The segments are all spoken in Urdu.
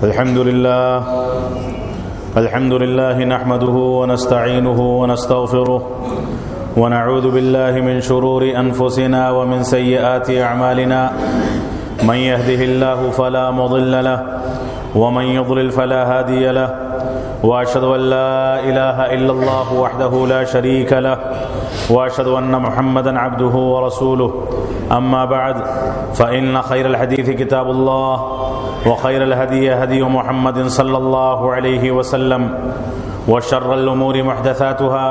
الحمد لله نحمده ونستعينه ونستغفره ونعوذ بالله من شرور أنفسنا ومن سيئات أعمالنا من يهده الله فلا مضل له ومن يضلل فلا هادي له وأشهد أن لا إله إلا الله وحده لا شريك له وأشهد أن محمدا عبده ورسوله أما بعد فإن خير الحديث كتاب الله وخير الهدي هدي محمد صلى الله عليه وسلم وشر الأمور محدثاتها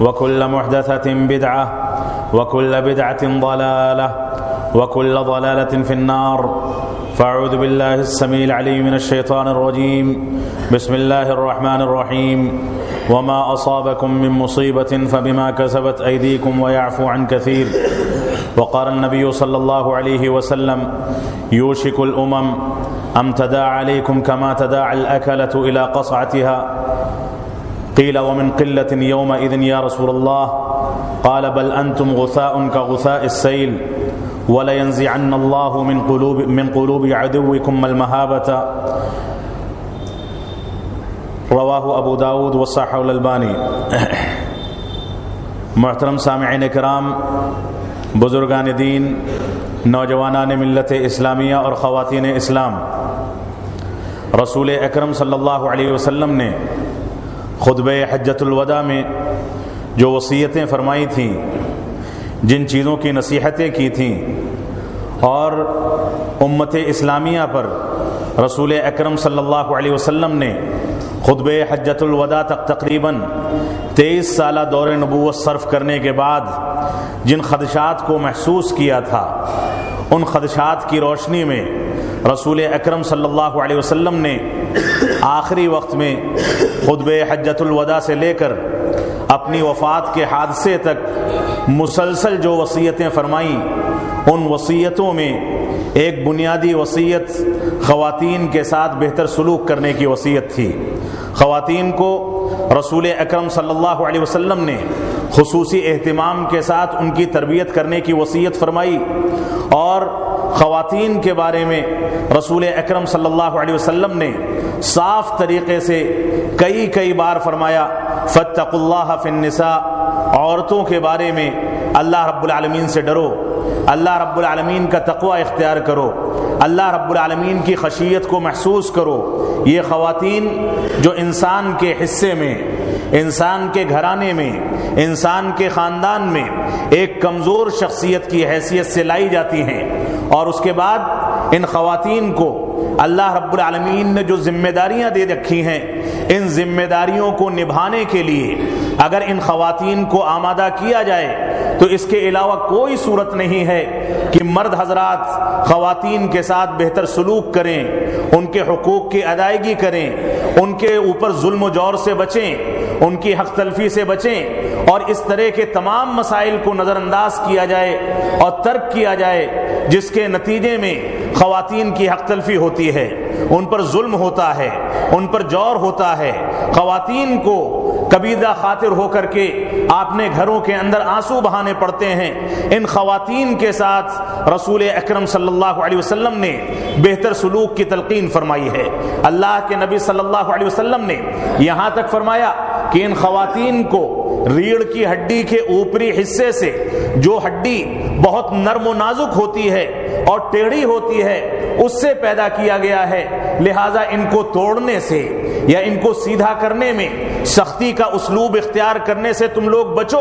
وكل محدثة بدعة وكل بدعة ضلالة وكل ضلالة في النار فأعوذ بالله السميع العليم من الشيطان الرجيم بسم الله الرحمن الرحيم وما أصابكم من مصيبة فبما كسبت أيديكم ويعفو عن كثير وقال النبي صلى الله عليه وسلم يوشك الأمم أم تداعى عليكم كما تداعى الأكلة إلى قصعتها قيل ومن قلة يومئذ يا رسول الله قال بل أنتم غثاء كغثاء السيل ولينزعن الله من قلوب عدوكم المهابة رواہ ابو داود وصححہ الالبانی۔ محترم سامعین کرام، بزرگان دین، نوجوانان ملت اسلامیہ اور خواتین اسلام، رسول اکرم صلی اللہ علیہ وسلم نے خطبہ حجۃ الوداع میں جو وصیتیں فرمائی تھیں، جن چیزوں کی نصیحتیں کی تھیں، اور امت اسلامیہ پر رسول اکرم صلی اللہ علیہ وسلم نے خطبہ حجۃ الوداع تک تقریباً 23 سالہ دور نبوت صرف کرنے کے بعد جن خدشات کو محسوس کیا تھا، ان خدشات کی روشنی میں رسول اکرم صلی اللہ علیہ وسلم نے آخری وقت میں خطبہ حجۃ الوداع سے لے کر اپنی وفات کے حادثے تک مسلسل جو وصیتیں فرمائیں، ان وصیتوں میں ایک بنیادی وصیت خواتین کے ساتھ بہتر سلوک کرنے کی وصیت تھی۔ خواتین کو رسول اکرم صلی اللہ علیہ وسلم نے خصوصی اہتمام کے ساتھ ان کی تربیت کرنے کی وصیت فرمائی، اور خواتین کے بارے میں رسول اکرم صلی اللہ علیہ وسلم نے صاف طریقے سے کئی بار فرمایا فاتقوا اللہ فی النساء، عورتوں کے بارے میں اللہ رب العالمین سے ڈرو، اللہ رب العالمین کا تقوی اختیار کرو، اللہ رب العالمین کی خشیت کو محسوس کرو۔ یہ خواتین جو انسان کے حصے میں، انسان کے گھرانے میں، انسان کے خاندان میں ایک کمزور شخصیت کی حیثیت سے لائی جاتی ہیں، اور اس کے بعد ان خواتین کو اللہ رب العالمین نے جو ذمہ داریاں دے رکھی ہیں، ان ذمہ داریوں کو نبھانے کے لیے اگر ان خواتین کو آمادہ کیا جائے تو اس کے علاوہ کوئی صورت نہیں ہے کہ مرد حضرات خواتین کے ساتھ بہتر سلوک کریں، ان کے حقوق کی ادائیگی کریں، ان کے اوپر ظلم و جور سے بچیں، ان کی حق تلفی سے بچیں، اور اس طرح کے تمام مسائل کو نظر انداز کیا جائے اور ترک کیا جائے، جس کے نتیجے میں خواتین کی حق تلفی ہوتی ہے، ان پر ظلم ہوتا ہے، ان پر جور ہوتا ہے۔ خواتین کو کبیدہ خاطر ہو کر کے اپنے گھروں کے اندر آنسو بہانے پڑتے ہیں۔ ان خواتین کے ساتھ رسول اکرم صلی اللہ علیہ وسلم نے بہتر سلوک کی تلقین فرمائی ہے۔ اللہ کے نبی صلی اللہ علیہ وسلم نے یہاں تک فرمایا کہ ان خواتین کو ریڑھ کی ہڈی کے اوپری حصے سے، جو ہڈی بہت نرم و نازک ہوتی ہے اور ٹیڑھی ہوتی ہے، اس سے پیدا کیا گیا ہے، لہذا ان کو توڑنے سے یا ان کو سیدھا کرنے میں سختی کا اسلوب اختیار کرنے سے تم لوگ بچو،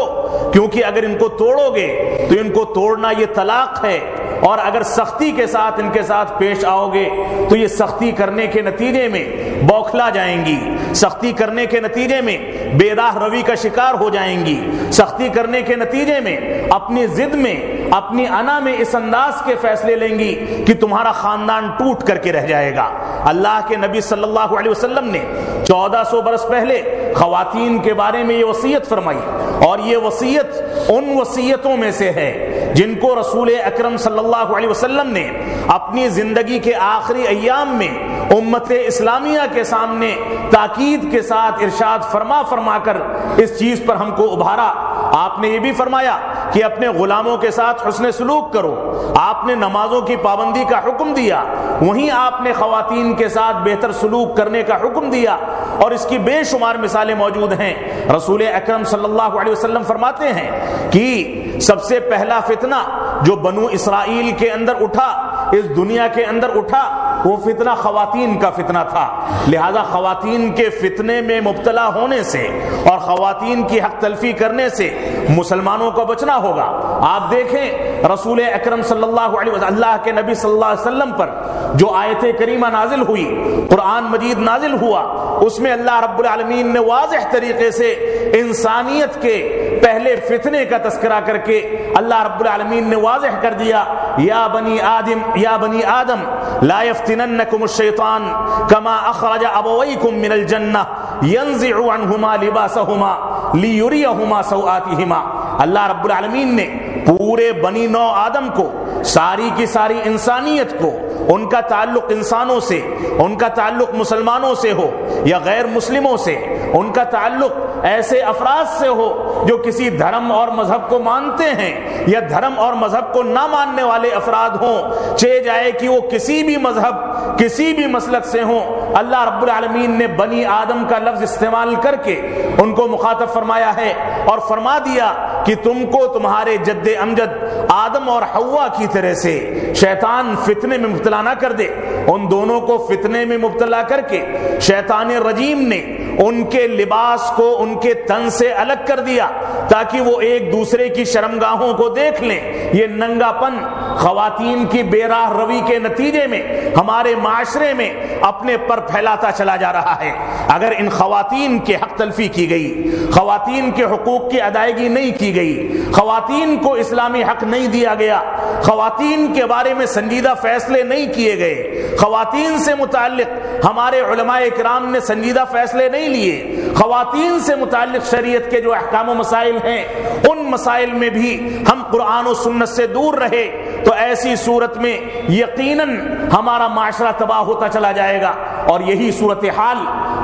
کیونکہ اگر ان کو توڑو گے تو ان کو توڑنا یہ طلاق ہے، اور اگر سختی کے ساتھ ان کے ساتھ پیش آؤ گے تو یہ سختی کرنے کے نتیجے میں بوکھلا جائیں گی، سختی کرنے کے نتیجے میں بے راہ روی کا شکار ہو جائیں گی، سختی کرنے کے نتیجے میں اپنی ضد میں، اپنی انا میں اس انداز کے فیصلے لیں گی کہ تمہارا خاندان ٹوٹ کر کے رہ جائے گا۔ اللہ کے نبی صلی اللہ علیہ وسلم نے 1400 برس پہلے خواتین کے بارے میں یہ وصیت فرمائی، اور یہ وصیت ان وصیتوں میں سے ہے جن کو رسول اکرم صلی اللہ علیہ وسلم نے اپنی زندگی کے آخری ایام میں امت اسلامیہ کے سامنے تاکید کے ساتھ ارشاد فرما کر اس چیز پر ہم کو ابھارا۔ آپ نے یہ بھی فرمایا کہ اپنے غلاموں کے ساتھ حسن سلوک کرو، آپ نے نمازوں کی پابندی کا حکم دیا، وہیں آپ نے خواتین کے ساتھ بہتر سلوک کرنے کا حکم دیا، اور اس کی بے شمار مثالیں موجود ہیں۔ رسول اکرم صلی اللہ علیہ وسلم فرماتے ہیں کہ سب سے پہلا فتنہ جو بنو اسرائیل کے اندر اٹھا، اس دنیا کے اندر اٹھا، وہ فتنہ خواتین کا فتنہ تھا۔ لہذا خواتین کے فتنے میں مبتلا ہونے سے اور خواتین کی حق تلفی کرنے سے مسلمانوں کو بچنا ہوگا۔ آپ دیکھیں رسول اکرم صلی اللہ علیہ وسلم، اللہ کے نبی صلی اللہ علیہ وسلم پر جو آیت کریمہ نازل ہوئی، قرآن مجید نازل ہوا، اس میں اللہ رب العالمین نے واضح طریقے سے انسانیت کے پہلے فتنے کا تذکرہ کر کے اللہ رب العالمین نے واضح کر دیا، یا بنی آدم لا يفتننكم الشیطان كما اخرج ابويكم من الجنہ ينزع عنهما لباسهما ليريهما سوآتهما۔ اللہ رب العالمین نے پورے بنی نو آدم کو، ساری کی ساری انسانیت کو، ان کا تعلق انسانوں سے، ان کا تعلق مسلمانوں سے ہو یا غیر مسلموں سے، ان کا تعلق ایسے افراد سے ہو جو کسی دھرم اور مذہب کو مانتے ہیں یا دھرم اور مذہب کو نہ ماننے والے افراد ہوں، چاہے جائے کہ وہ کسی بھی مذہب، کسی بھی مسلک سے ہوں، اللہ رب العالمین نے بنی آدم کا لفظ استعمال کر کے ان کو مخاطب فرمایا ہے اور فرما دیا کہ تم کو تمہارے جد امجد آدم اور حوا کی طرح سے شیطان فتنے میں مبتلا نہ کر دے۔ ان دونوں کو فتنے میں مبتلا کر کے شیطان رجیم نے ان کے لباس کو ان کے تن سے الگ کر دیا تاکہ وہ ایک دوسرے کی شرمگاہوں کو دیکھ لیں۔ یہ ننگا پن خواتین کی بے راہ روی کے نتیجے میں ہمارے معاشرے میں اپنے پر پھیلاتا چلا جا رہا ہے۔ اگر ان خواتین کے حق تلفی کی گئی، خواتین کے حقوق کی ادائیگی نہیں کی گئی، خواتین کو اسلامی حق نہیں دیا گیا، خواتین کے بارے میں سنجیدہ فیصلے نہیں کیے گئے، خواتین سے متعلق ہمارے علماء کرام نے سنجیدہ فیصلے نہیں لیے، خواتین سے متعلق شریعت کے جو احکام و مسائل ہیں ان مسائل میں بھی ہم قرآن و سنت سے دور رہے، تو ایسی صورت میں یقیناً ہمارا معاشرہ تباہ ہوتا چلا جائے گا۔ اور یہی صورتحال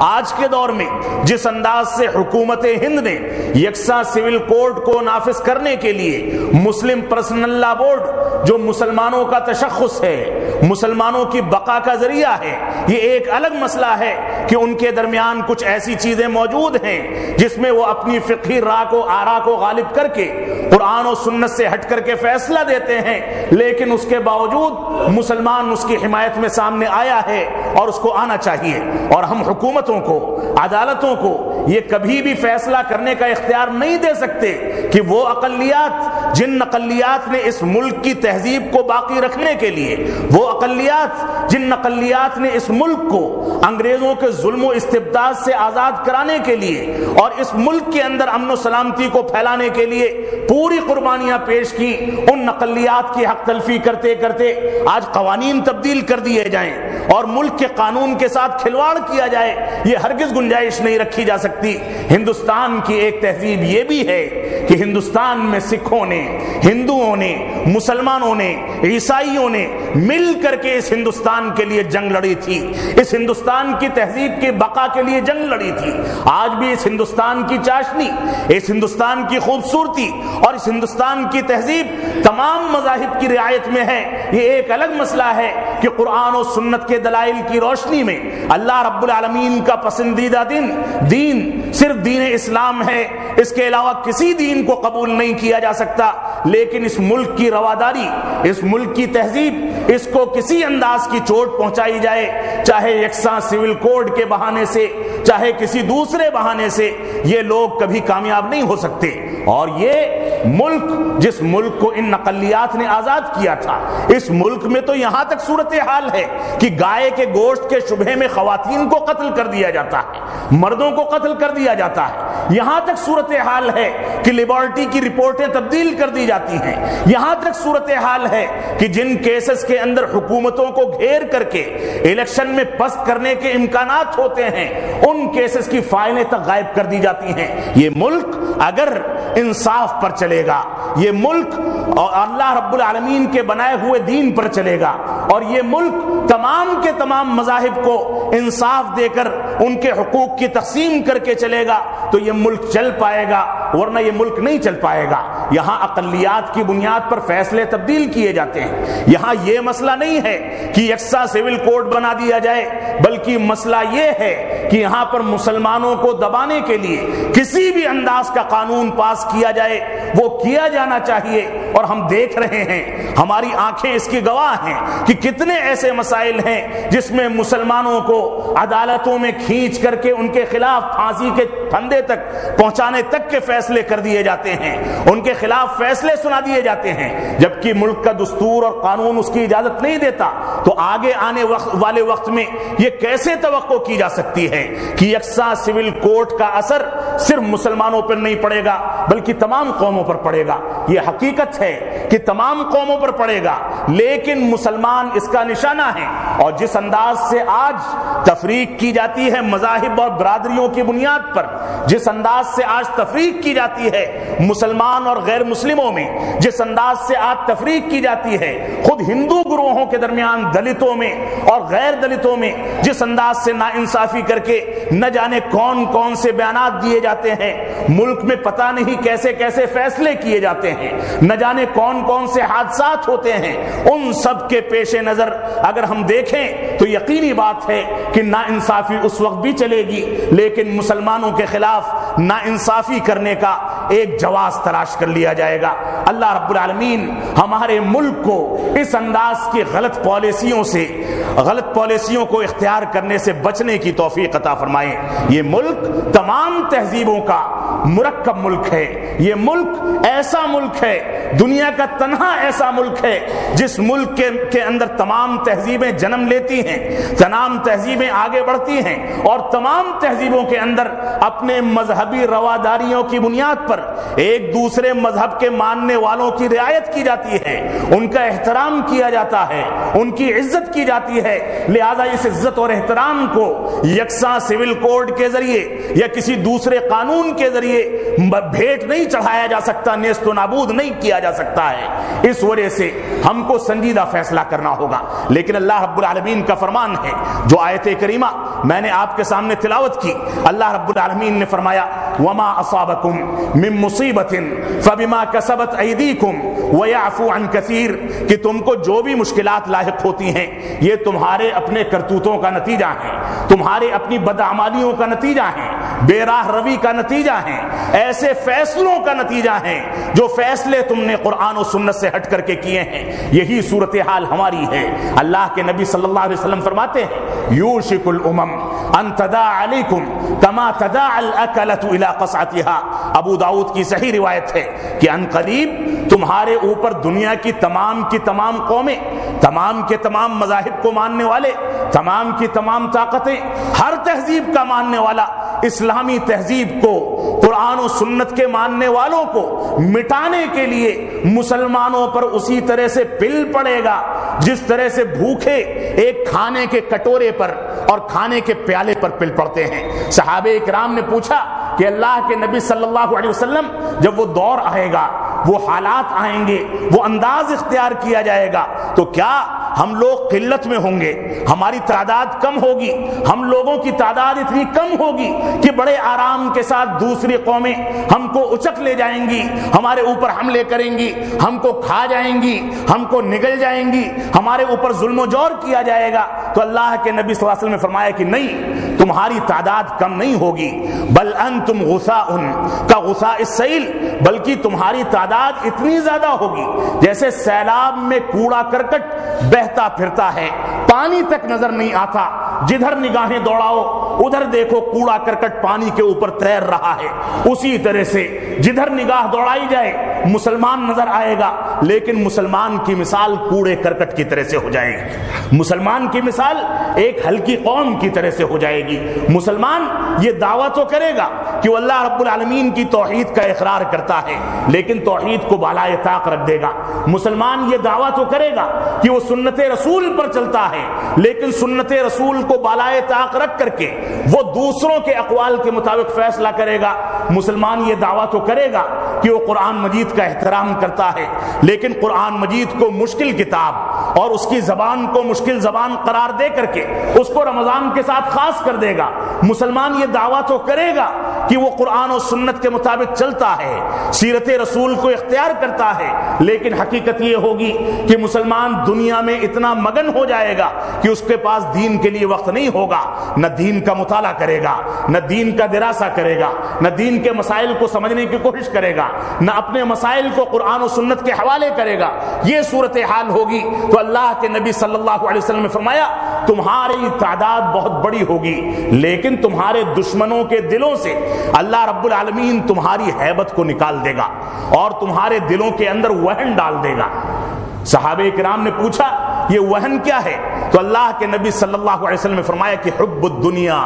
آج کے دور میں جس انداز سے حکومت ہند نے یکساں سول کوڈ کو نافذ کرنے کے لیے مسلم پرسنل لا بورڈ جو مسلمانوں کا تشخص ہے، مسلمانوں کی بقا کا ذریعہ ہے، یہ ایک الگ مسئلہ ہے کہ ان کے درمیان کچھ ایسی چیزیں موجود ہیں جس میں وہ اپنی فقہی راہ و آرا کو غالب کر کے قرآن و سنت سے ہٹ کر کے فیصلہ دیتے ہیں، لیکن اس کے باوجود مسلمان اس کی حمایت میں سامنے آیا ہے اور اس کو آنا چاہیے۔ اور ہم حکومتوں کو، عدالتوں کو یہ کبھی بھی فیصلہ کرنے کا اختیار نہیں دے سکتے کہ وہ اقلیات، جن اقلیات نے اس ملک کی تہذیب کو باقی رکھنے کے لیے، وہ اقلیات جن اقلیات نے اس ملک کو انگریزوں کے ظلم و استبداد سے آزاد کرانے کے لیے اور اس ملک کے اندر امن و سلامتی کو پھیلانے کے لیے پوری قربانیاں پیش کی، ان اقلیات کی حق تلفی کرتے کرتے آج قوانین تبدیل کر دیے جائیں اور ملک کے قانون کے ساتھ کھلواڑ کیا جائے، یہ ہرگز گنجائش نہیں رکھی جا سکتی۔ ہندوستان کی ایک تہذیب یہ بھی ہے کہ ہندوستان میں سکھوں نے، ہندوؤں نے، مسلمانوں نے، عیسائیوں نے مل کر کے اس ہندوستان کے لیے جنگ لڑی تھی، اس ہندوستان کی تہذیب کی بقا کے لیے جنگ لڑی تھی۔ آج بھی اس ہندوستان کی چاشنی، اس ہندوستان کی خوبصورتی اور اس ہندوستان کی تہذیب تمام مذاہب کی رعایت میں ہے۔ یہ ایک الگ مسئلہ ہے کہ قرآن و سنت کے دلائل کی روشنی میں اللہ رب العالمین کا پسندیدہ دین صرف دین اسلام ہے، اس کے علاوہ کسی دین کو قبول نہیں کیا جا سکتا، لیکن اس ملک کی رواداری، اس ملک کی تہذیب، اس کو کسی انداز کی چوٹ پہنچائی جائے، چاہے یکساں سول کوڈ کے بہانے سے، چاہے کسی دوسرے بہانے سے، یہ لوگ کبھی کامیاب نہیں ہو سکتے۔ اور یہ ملک، جس ملک کو ان اقلیات نے آزاد کیا تھا، اس ملک میں تو یہاں تک صورتحال ہے کہ گائے کے گوشت کے شبہے میں خواتین کو قتل کر دیا جاتا ہے، مردوں کو قتل کر دیا جاتا ہے، یہاں تک صورتحال ہے کہ لیبارٹی کی رپورٹیں تبدیل کر دی جاتی ہیں، یہاں تک صورتحال ہے کہ جن کیسز کے اندر حکومتوں کو گھیر کر کے الیکشن میں پست کرنے کے امکانات ہوتے ہیں، ان کیسز کی فائلیں تک غائب کر دی جاتی ہیں۔ یہ ملک اگر انصاف پر چلے گا، یہ ملک اور اللہ رب العالمین کے بنائے ہوئے دین پر چلے گا، اور یہ ملک تمام کے تمام مذاہب کو انصاف دے کر ان کے حقوق کی تقسیم کر کے چلے گا، تو یہ ملک چل پائے گا، ورنہ یہ ملک نہیں چل پائے گا۔ یہاں اقلیات کی بنیاد پر فیصلے تبدیل کیے جاتے ہیں. یہاں یہ مسئلہ نہیں ہے کہ یکساں سول کوڈ بنا دیا جائے، بلکہ مسئلہ یہ ہے کہ یہاں پر مسلمانوں کو دبانے کے لیے کسی بھی انداز کا قانون پاس کیا جائے وہ کیا جانا چاہیے. اور ہم دیکھ رہے ہیں، ہماری آنکھیں اس کی گواہ ہیں کہ کتنے ایسے مسائل ہیں جس میں مسلمانوں کو عدالتوں میں کھینچ کر کے ان کے خلاف پھانسی کے پھندے تک پہنچانے تک کے فیصلے کر دیے جاتے ہیں، ان کے خلاف فیصلے سنا دیے جاتے ہیں، جبکہ ملک کا دستور اور قانون اس کی اجازت نہیں دیتا. تو آگے آنے والے وقت میں یہ کیسے توقع کی جا سکتی ہے کہ یکساں سول کوڈ کا اثر صرف مسلمانوں پر نہیں پڑے گا بلکہ تمام قوموں پر پڑے گا؟ یہ حقیقت ہے کہ تمام قوموں پر پڑے گا، لیکن مسلمان اس کا نشانہ ہے. اور جس انداز سے آج تفریق کی جاتی ہے مذاہب اور برادریوں کی بنیاد پر، جس انداز سے آج تفریق کی جاتی ہے مسلمان اور غیر مسلموں میں، جس انداز سے آج تفریق کی جاتی ہے خود ہندو گروہوں کے درمیان دلتوں میں اور غیر دلتوں میں، جس انداز سے ناانصافی کر کے نہ جانے کون کون سے بیانات دیے جاتے ہیں، ملک میں پتہ نہیں کیسے کیسے فیصلے کیے جاتے ہیں، نہ جانے کون کون سے حادثات ہوتے ہیں، ان سب کے پیش نظر اگر ہم دیکھیں تو یقینی بات ہے کہ ناانصافی اس وقت بھی چلے گی، لیکن مسلمانوں کے خلاف ناانصافی کرنے کا ایک جواز تلاش کر لیا جائے گا. اللہ رب العالمین ہمارے ملک کو اس انداز کی غلط پالیسیوں کو اختیار کرنے سے بچنے کی توفیق عطا فرمائے. یہ ملک تمام تہذیبوں کا مرکب ملک ہے. یہ ملک ایسا ملک ہے، دنیا کا تنہا ایسا ملک ہے جس ملک کے اندر تمام تہذیبیں جنم لیتی ہیں، تمام تہذیبیں آگے بڑھتی ہیں، اور تمام تہذیبوں کے اندر اپنے مذہبی رواداریوں کی بنیاد پر ایک دوسرے مذہب کے ماننے والوں کی رعایت کی جاتی ہے، ان کا احترام کیا جاتا ہے، ان کی عزت کی جاتی ہے. لہذا اس عزت اور احترام کو یکساں سول کوڈ کے ذریعے یا کسی دوسرے قانون کے ذریعے بھیٹ نہیں چڑھایا جا سکتا، نیست و نابود نہیں کیا جا سکتا ہے. اس وجہ سے ہم کو سنجیدہ فیصلہ کرنا ہوگا. لیکن اللہ رب العالمین کا فرمان ہے، جو آیت کریمہ میں نے آپ کے سامنے تلاوت کی، اللہ رب العالمین نے فرمایا وما اصابکم من مصیبت فبما کسبت ایدیکم ویعفو عن کثیر، کہ تم کو جو بھی مشکلات لاحق ہوتی ہیں یہ تمہارے اپنے کرتوتوں کا نتیجہ ہے، تمہارے اپنی بدعمالیوں کا نتیجہ ہے، بے راہ روی کا نتیجہ ہے، ایسے فیصلوں کا نتیجہ ہے جو فیصلے تم نے قرآن و سنت سے ہٹ کر کے کیے ہیں. یہی صورتحال ہماری ہے. اللہ کے نبی صلی اللہ علیہ وسلم فرماتے ہیں یوشک الامم ان تداع علیکم کما تداع الاکلۃ الی قصعتها. ابو داؤد کی صحیح روایت ہے کہ ان قریب تمہارے اوپر دنیا کی تمام قومیں، تمام کے تمام مذاہب کو ماننے والے، تمام کی تمام طاقتیں، ہر تہذیب کا ماننے والا اسلامی تہذیب کو، قرآن و سنت کے ماننے والوں کو مٹانے کے لیے مسلمانوں پر اسی طرح سے پل پڑے گا جس طرح سے بھوکے ایک کھانے کے کٹورے پر اور کھانے کے پیالے پر پل پڑتے ہیں. صحابہ کرام نے پوچھا کہ اللہ کے نبی صلی اللہ علیہ وسلم جب وہ دور آئے گا، وہ حالات آئیں گے، وہ انداز اختیار کیا جائے گا، تو کیا ہم لوگ قلت میں ہوں گے، ہماری تعداد کم ہوگی، ہم لوگوں کی تعداد اتنی کم ہوگی کہ بڑے آرام کے ساتھ دوسری قومیں ہم کو اچک لے جائیں گی، ہمارے اوپر حملے کریں گی، ہم کو کھا جائیں گی، ہم کو نگل جائیں گی، ہمارے اوپر ظلم و جور کیا جائے گا؟ تو اللہ کے نبی صلی اللہ علیہ وسلم نے فرمایا کہ نہیں، تمہاری تعداد کم نہیں ہوگی، بل انتم غثاء کا غثاء السیل، بلکہ تمہاری تعداد اتنی زیادہ ہوگی جیسے سیلاب میں کوڑا کرکٹ بہتا پھرتا ہے، پانی تک نظر نہیں آتا، جدھر نگاہیں دوڑاؤ ادھر دیکھو کوڑا کرکٹ پانی کے اوپر تیر رہا ہے. اسی طرح سے جدھر نگاہ دوڑائی جائے مسلمان نظر آئے گا، لیکن مسلمان کی مثال کوڑے کرکٹ کی طرح سے ہو جائے گی، مسلمان کی مثال ایک ہلکی قوم کی طرح سے ہو جائے گی. مسلمان یہ دعویٰ تو کرے گا کہ وہ اللہ رب العالمین کی توحید کا اقرار کرتا ہے، لیکن توحید کو بالائے طاق رکھ دے گا. مسلمان یہ دعویٰ تو کرے گا کہ وہ سنت رسول پر چلتا ہے، لیکن سنت رسول کو بالائے طاق رکھ کر کے وہ دوسروں کے اقوال کے مطابق فیصلہ کرے گا. مسلمان یہ دعویٰ تو کرے گا کہ وہ قرآن مجید کا احترام کرتا ہے، لیکن قرآن مجید کو مشکل کتاب اور اس کی زبان کو مشکل زبان قرار دے کر کے اس کو رمضان کے ساتھ خاص کر دے گا. مسلمان یہ دعویٰ تو کرے گا کہ وہ قرآن و سنت کے مطابق چلتا ہے، سیرت رسول کو اختیار کرتا ہے، لیکن حقیقت یہ ہوگی کہ مسلمان دنیا میں اتنا مگن ہو جائے گا کہ اس کے پاس دین کے لیے وقت نہیں ہوگا، نہ دین کا مطالعہ کرے گا، نہ دین کا دراسہ کرے گا، نہ دین کے مسائل کو سمجھنے کی کوشش کرے گا، نہ اپنے مسائل کو قرآن و سنت کے حوالے کرے گا۔ یہ صورتحال ہوگی تو اللہ کے نبی صلی اللہ علیہ وسلم نے فرمایا تمہاری تعداد بہت بڑی ہوگی، لیکن تمہارے دشمنوں کے دلوں سے اللہ رب العالمین تمہاری ہیبت کو نکال دے گا اور تمہارے دلوں کے اندر وہن ڈال دے گا۔ صحابہ کرام نے پوچھا یہ وہن کیا ہے؟ تو اللہ کے نبی صلی اللہ علیہ وسلم نے فرمایا کہ حب الدنیا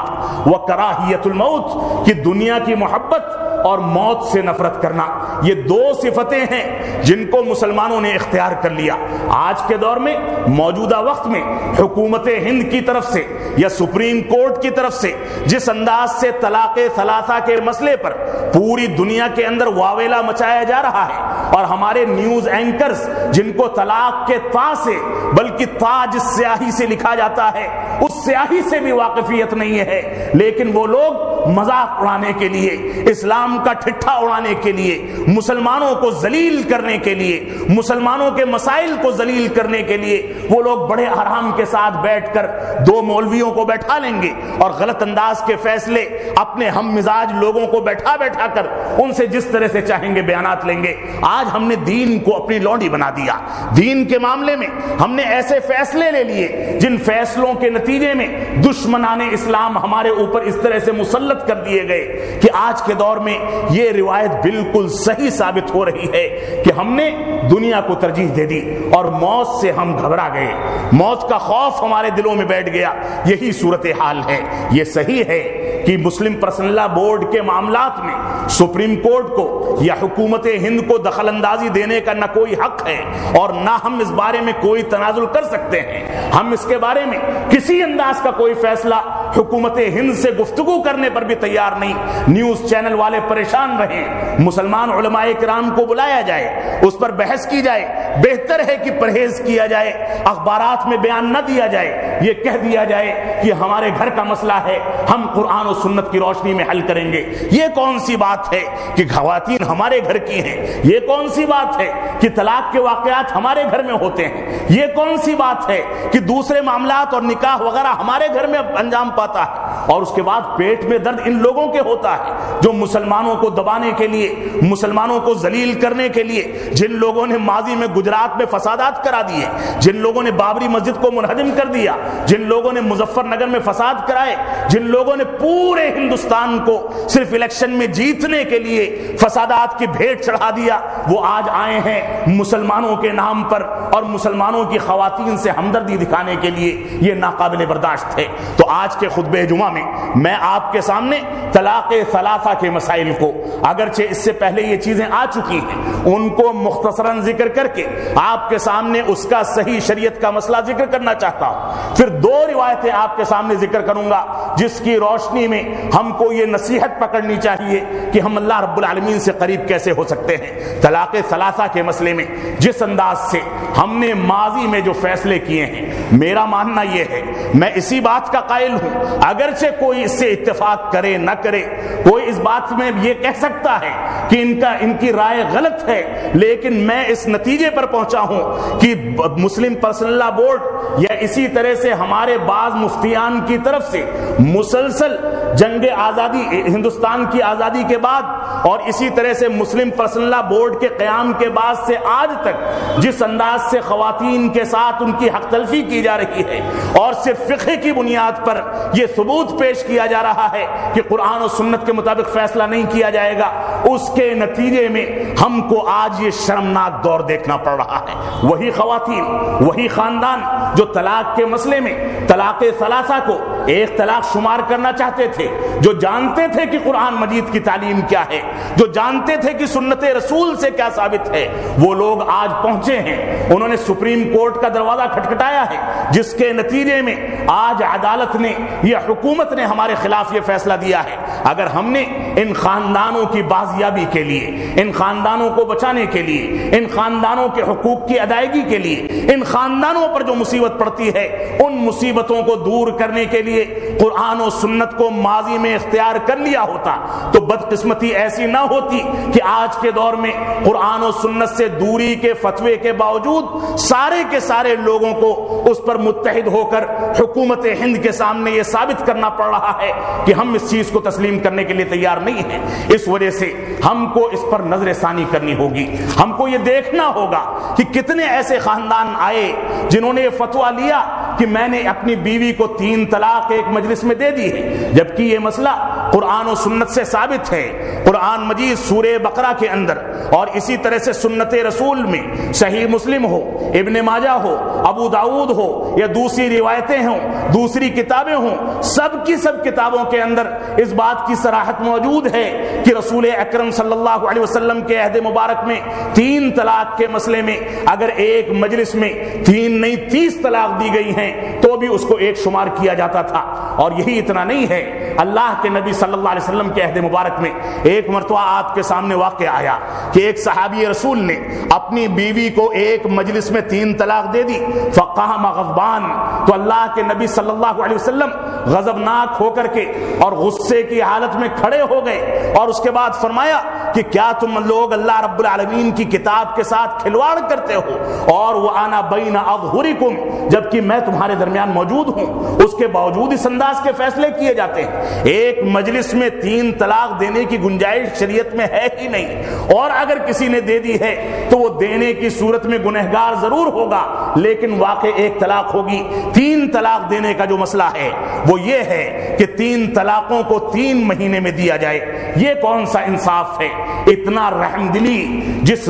و کراہیت الموت، کہ دنیا کی محبت اور موت سے نفرت کرنا، یہ دو صفتیں ہیں جن کو مسلمانوں نے اختیار کر لیا۔ آج کے دور میں موجودہ وقت میں حکومت ہند کی طرف سے یا سپریم کورٹ کی طرف سے جس انداز سے طلاق ثلاثہ کے مسئلے پر پوری دنیا کے اندر واویلا مچایا جا رہا ہے، اور ہمارے نیوز اینکرز جن کو طلاق کے تا سے بلکہ تا جس سیاہی سے لکھا جاتا ہے اس سیاہی سے بھی واقفیت نہیں ہے، لیکن وہ لوگ مذاق اڑانے کے لیے، اسلام کا ٹھٹھا اڑانے کے لیے، مسلمانوں کو ذلیل کرنے کے لیے، مسلمانوں کے مسائل کو ذلیل کرنے کے لیے وہ لوگ بڑے آرام کے ساتھ بیٹھ کر دو مولویوں کو بیٹھا لیں گے اور غلط انداز کے فیصلے اپنے ہم مزاج لوگوں کو بیٹھا بیٹھا کر ان سے جس طرح سے چاہیں گے بیانات لیں گے۔ آج ہم نے دین کو اپنی لونڈی بنا دیا، دین کے معاملے میں ہم نے ایسے فیصلے لے لیے جن فیصلوں کے نتیجے میں دشمنان اسلام ہمارے اوپر اس طرح سے مسلط کر دیے گئے کہ آج کے دور میں یہ روایت بالکل صحیح ثابت ہو رہی ہے کہ ہم نے دنیا کو ترجیح دے دی اور موت سے ہم گھبرا گئے، موت کا خوف ہمارے دلوں میں بیٹھ گیا۔ یہی صورتحال ہے۔ یہ صحیح ہے کہ مسلم پرسنل لا بورڈ کے معاملات میں سپریم کورٹ کو یا حکومت ہند کو دخل اندازی دینے کا نہ کوئی حق ہے اور نہ ہم اس بارے میں کوئی تنازل کر سکتے ہیں۔ ہم اس کے بارے میں کسی انداز کا کوئی فیصلہ حکومت ہند سے گفتگو کرنے پر بھی تیار نہیں۔ نیوز چینل والے پریشان رہیں، مسلمان علماء کرام کو بلایا جائے، اس پر بحث کی جائے، بہتر ہے کہ پرہیز کیا جائے، اخبارات میں بیان نہ دیا جائے، یہ کہہ دیا جائے کہ ہمارے گھر کا مسئلہ ہے، ہم قرآن و سنت کی روشنی میں حل کریں گے۔ یہ کون سی بات ہے کہ خواتین ہمارے گھر کی ہیں؟ یہ کون سی بات ہے کہ طلاق کے واقعات ہمارے گھر میں ہوتے ہیں؟ یہ کون سی بات ہے کہ دوسرے معاملات اور نکاح وغیرہ ہمارے گھر میں انجام پاتا ہے؟ اور اس کے بعد پیٹ میں درد ان لوگوں کے ہوتا ہے جو مسلمانوں کو دبانے کے لیے، مسلمانوں کو ذلیل کرنے کے لیے، جن لوگوں نے ماضی میں گجرات میں فسادات کرا دیے، جن لوگوں نے بابری مسجد کو منہدم کر دیا، جن لوگوں نے مظفر نگر میں فساد کرائے، جن لوگوں نے پورے ہندوستان کو صرف الیکشن میں جیتنے کے لیے فسادات کی بھیٹ چڑھا دیا، وہ آج آئے ہیں مسلمانوں کے نام پر اور مسلمانوں کی خواتین سے ہمدردی دکھانے کے لیے۔ یہ ناقابل برداشت ہے۔ تو آج کے خطبہ جمعہ میں آپ کے سامنے طلاق ثلاثہ کے مسائل کو، اگرچہ اس سے پہلے یہ چیزیں آ چکی ہیں، ان کو مختصراً ذکر کر کے آپ کے سامنے اس کا صحیح شریعت کا مسئلہ ذکر کرنا چاہتا ہوں۔ پھر دو روایتیں آپ کے سامنے ذکر کروں گا جس کی روشنی میں ہم کو یہ نصیحت پکڑنی چاہیے کہ ہم اللہ رب العالمین سے قریب کیسے ہو سکتے ہیں۔ طلاق ثلاثہ کے مسئلے میں جس انداز سے ہم نے ماضی میں جو فیصلے کیے ہیں، میرا ماننا یہ ہے، میں اسی بات کا قائل ہوں، اگرچہ کوئی اس سے اتفاق کرے نہ کرے، کوئی اس بات میں یہ کہہ سکتا ہے کہ ان کی رائے غلط ہے، لیکن میں اس نتیجے پر پہنچا ہوں کہ مسلم پرسنل لا بورڈ یا اسی طرح سے ہمارے بعض مفتیان کی طرف سے مسلسل جنگ آزادی، ہندوستان کی آزادی کے بعد اور اسی طرح سے مسلم پرسنل لا بورڈ کے قیام کے بعد سے آج تک جس انداز سے خواتین کے ساتھ ان کی حق تلفی کی جا رہی ہے اور صرف فقہ کی بنیاد پر یہ ثبوت پیش کیا جا رہا ہے کہ قرآن و سنت کے مطابق فیصلہ نہیں کیا جائے گا، اس کے نتیجے میں ہم کو آج یہ شرمناک دور دیکھنا پڑ رہا ہے۔ وہی خواتین، وہی خاندان جو طلاق کے مسئلے میں طلاق ثلاثہ کو ایک طلاق شمار کرنا چاہتے تھے، جو جانتے تھے کہ قرآن مجید کی تعلیم کیا ہے، جو جانتے تھے کہ سنت رسول سے کیا ثابت ہے، وہ لوگ آج پہنچے ہیں، انہوں نے سپریم کورٹ کا دروازہ کھٹکھٹایا ہے، جس کے نتیجے میں آج عدالت نے یا حکومت نے ہمارے خلاف یہ فیصلہ دیا ہے۔ اگر ہم نے ان خاندانوں کی بازیابی کے لیے، ان خاندانوں کو بچانے کے لیے، ان خاندانوں کے حقوق کی ادائیگی کے لیے، ان خاندانوں پر جو مصیبت پڑتی ہے، ان مصیبت مصیبتوں کو دور کرنے کے لیے قرآن و سنت کو ماضی میں اختیار کر لیا ہوتا تو بدقسمتی ایسی نہ ہوتی کہ آج کے دور میں قرآن و سنت سے دوری کے فتوے کے باوجود سارے کے سارے لوگوں کو اس پر متحد ہو کر حکومت ہند کے سامنے یہ ثابت کرنا پڑ رہا ہے کہ ہم اس چیز کو تسلیم کرنے کے لیے تیار نہیں ہیں۔ اس وجہ سے ہم کو اس پر نظر ثانی کرنی ہوگی، ہم کو یہ دیکھنا ہوگا کہ کتنے ایسے خاندان آئے جنہوں نے یہ فتویٰ لیا کہ میں نے اپنی بیوی کو 3 طلاق ایک مجلس میں دے دی ہے، جبکہ یہ مسئلہ قرآن و سنت سے ثابت ہے۔ قرآن مجید سورہ بقرہ کے اندر اور اسی طرح سے سنت رسول میں، صحیح مسلم ہو، ابن ماجہ ہو، ابو داؤد ہو یا دوسری روایتیں ہوں، دوسری کتابیں ہوں، سب کی سب کتابوں کے اندر اس بات کی صراحت موجود ہے کہ رسول اکرم صلی اللہ علیہ وسلم کے عہد مبارک میں 3 طلاق کے مسئلے میں اگر ایک مجلس میں 3 نہیں 30 طلاق دی گئی ہیں تو بھی اس کو ایک شمار کیا جاتا تھا۔ اور یہی اتنا نہیں ہے، اللہ کے نبی صلی اللہ علیہ وسلم کے عہد مبارک میں ایک مرتبہ آپ کے سامنے واقع آیا کہ ایک صحابی رسول نے اپنی بیوی کو ایک مجلس میں 3 طلاق دے دی، فقام غضبان، تو اللہ کے نبی صلی اللہ علیہ وسلم غضبناک ہو کر کے اور غصے کی حالت میں کھڑے ہو گئے اور اس کے بعد فرمایا کہ کیا تم لوگ اللہ رب العالمین کی کتاب کے ساتھ کھلواڑ کرتے ہو اور وَأَنَا بَيْنَ أَظْهُرِكُمْ، جبکہ میں تمہارے درمیان موجود ہوں، اس کے باوجود اس انداز کے فیصلے کیے جاتے ہیں۔ ایک مجلس میں 3 طلاق دینے کی گنجائش شریعت میں ہے ہی نہیں، اور اگر کسی نے دے دی ہے تو وہ دینے کی صورت میں گنہگار ضرور ہوگا لیکن واقع ایک طلاق ہوگی۔ 3 طلاق دینے کا جو مسئلہ ہے وہ یہ ہے کہ 3 طلاقوں کو 3 مہینے میں دیا جائے، یہ کون سا انصاف ہے؟ اتنا رحم دلی جس